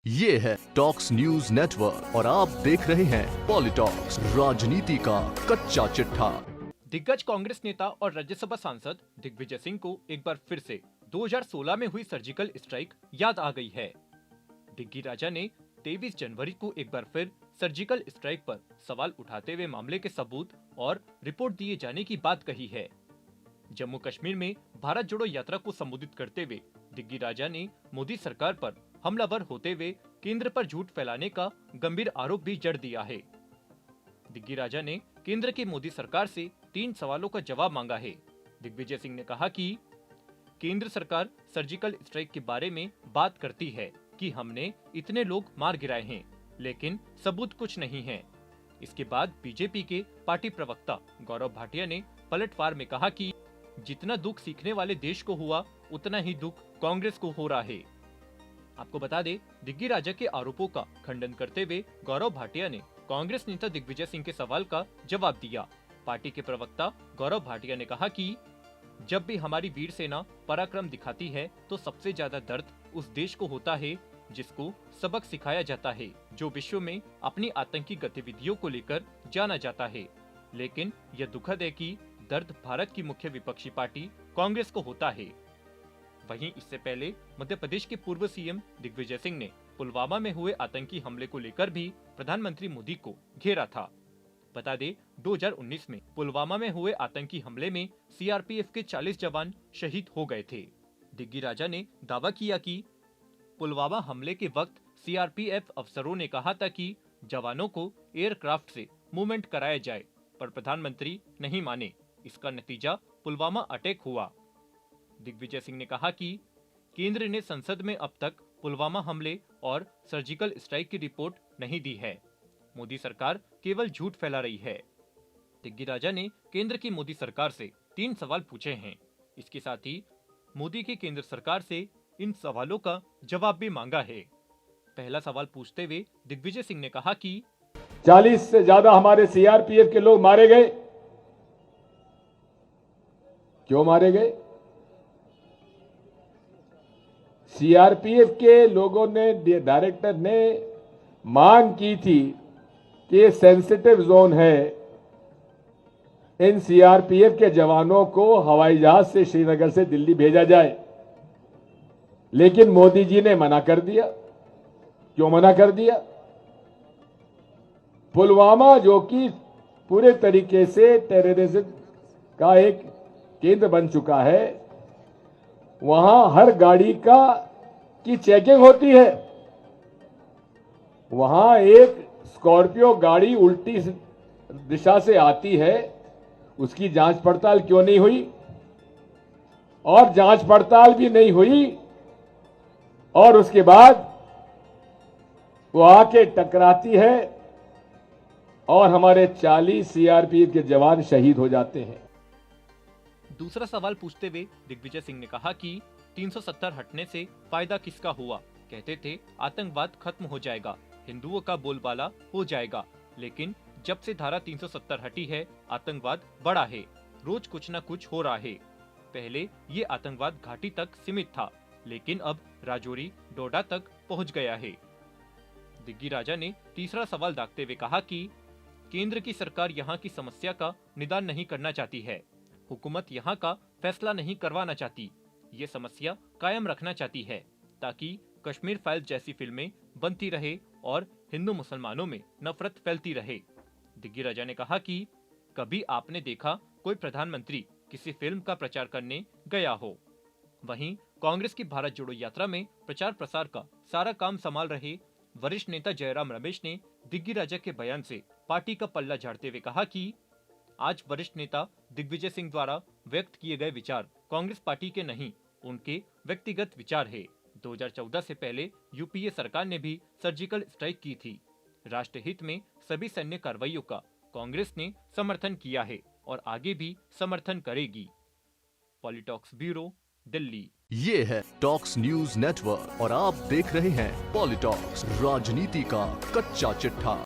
ये है talks news network और आप देख रहे हैं पॉलिटॉक्स, राजनीति का कच्चा चिट्ठा। दिग्गज कांग्रेस नेता और राज्यसभा सांसद दिग्विजय सिंह को एक बार फिर से 2016 में हुई सर्जिकल स्ट्राइक याद आ गई है। दिग्गी राजा ने 23 जनवरी को एक बार फिर सर्जिकल स्ट्राइक पर सवाल उठाते हुए मामले के सबूत और रिपोर्ट दिए जाने की बात कही है। जम्मू कश्मीर में भारत जोड़ो यात्रा को संबोधित करते हुए दिग्गी राजा ने मोदी सरकार पर हमलावर होते हुए केंद्र पर झूठ फैलाने का गंभीर आरोप भी जड़ दिया है। दिग्गी राजा ने केंद्र की मोदी सरकार से 3 सवालों का जवाब मांगा है। दिग्विजय सिंह ने कहा कि केंद्र सरकार सर्जिकल स्ट्राइक के बारे में बात करती है कि हमने इतने लोग मार गिराए हैं, लेकिन सबूत कुछ नहीं है। इसके बाद बीजेपी के पार्टी प्रवक्ता गौरव भाटिया ने पलटवार में कहा कि जितना दुख सीखने वाले देश को हुआ, उतना ही दुख कांग्रेस को हो रहा है। आपको बता दें, दिग्गी राजा के आरोपों का खंडन करते हुए गौरव भाटिया ने कांग्रेस नेता दिग्विजय सिंह के सवाल का जवाब दिया। पार्टी के प्रवक्ता गौरव भाटिया ने कहा कि जब भी हमारी वीर सेना पराक्रम दिखाती है तो सबसे ज्यादा दर्द उस देश को होता है जिसको सबक सिखाया जाता है, जो विश्व में अपनी आतंकी गतिविधियों को लेकर जाना जाता है। लेकिन यह दुखद है कि दर्द भारत की मुख्य विपक्षी पार्टी कांग्रेस को होता है। वहीं इससे पहले मध्य प्रदेश के पूर्व सीएम दिग्विजय सिंह ने पुलवामा में हुए आतंकी हमले को लेकर भी प्रधानमंत्री मोदी को घेरा था। बता दें, 2019 में पुलवामा में हुए आतंकी हमले में सीआरपीएफ के 40 जवान शहीद हो गए थे। दिग्गी राजा ने दावा किया कि पुलवामा हमले के वक्त सीआरपीएफ अफसरों ने कहा था कि जवानों को एयरक्राफ्ट से मूवमेंट कराया जाए, पर प्रधानमंत्री नहीं माने। इसका नतीजा पुलवामा अटैक हुआ। दिग्विजय सिंह ने कहा कि केंद्र ने संसद में अब तक पुलवामा हमले और सर्जिकल स्ट्राइक की रिपोर्ट नहीं दी है। मोदी सरकार केवल झूठ फैला रही है। दिग्गी राजा ने केंद्र की मोदी सरकार से 3 सवाल पूछे हैं। इसके साथ ही मोदी की केंद्र सरकार से इन सवालों का जवाब भी मांगा है। पहला सवाल पूछते हुए दिग्विजय सिंह ने कहा कि 40 से ज्यादा हमारे सीआरपीएफ के लोग मारे गए। क्यों मारे गए? सीआरपीएफ के लोगों ने, डायरेक्टर ने मांग की थी कि ये सेंसिटिव जोन है, इन सीआरपीएफ के जवानों को हवाई जहाज से श्रीनगर से दिल्ली भेजा जाए, लेकिन मोदी जी ने मना कर दिया। क्यों मना कर दिया? पुलवामा, जो कि पूरे तरीके से टेररिज्म का एक केंद्र बन चुका है, वहां हर गाड़ी की चेकिंग होती है। वहां एक स्कॉर्पियो गाड़ी उल्टी दिशा से आती है, उसकी जांच पड़ताल क्यों नहीं हुई? और जांच पड़ताल भी नहीं हुई और उसके बाद वो आके टकराती है और हमारे 40 सीआरपीएफ के जवान शहीद हो जाते हैं। दूसरा सवाल पूछते हुए दिग्विजय सिंह ने कहा कि 370 हटने से फायदा किसका हुआ? कहते थे आतंकवाद खत्म हो जाएगा, हिंदुओं का बोलबाला हो जाएगा, लेकिन जब से धारा 370 हटी है, आतंकवाद बढ़ा है। रोज कुछ न कुछ हो रहा है। पहले ये आतंकवाद घाटी तक सीमित था, लेकिन अब राजौरी, डोडा तक पहुंच गया है। दिग्गी राजा ने तीसरा सवाल दागते हुए कहा कि केंद्र की सरकार यहाँ की समस्या का निदान नहीं करना चाहती है। हुकूमत यहाँ का फैसला नहीं करवाना चाहती, ये समस्या कायम रखना चाहती है ताकि कश्मीर फाइल्स जैसी फिल्में बनती रहे और हिंदू मुसलमानों में नफरत फैलती रहे। दिग्गी राजा ने कहा कि कभी आपने देखा कोई प्रधानमंत्री किसी फिल्म का प्रचार करने गया हो? वहीं कांग्रेस की भारत जोड़ो यात्रा में प्रचार प्रसार का सारा काम संभाल रहे वरिष्ठ नेता जयराम रमेश ने दिग्गी राजा के बयान से पार्टी का पल्ला झाड़ते हुए कहा कि आज वरिष्ठ नेता दिग्विजय सिंह द्वारा व्यक्त किए गए विचार कांग्रेस पार्टी के नहीं, उनके व्यक्तिगत विचार है। 2014 से पहले यूपीए सरकार ने भी सर्जिकल स्ट्राइक की थी। राष्ट्रहित में सभी सैन्य कार्रवाइयों का कांग्रेस ने समर्थन किया है और आगे भी समर्थन करेगी। पॉलिटॉक्स ब्यूरो, दिल्ली। ये है टॉक्स न्यूज नेटवर्क और आप देख रहे हैं पॉलिटॉक्स, राजनीति का कच्चा चिट्ठा।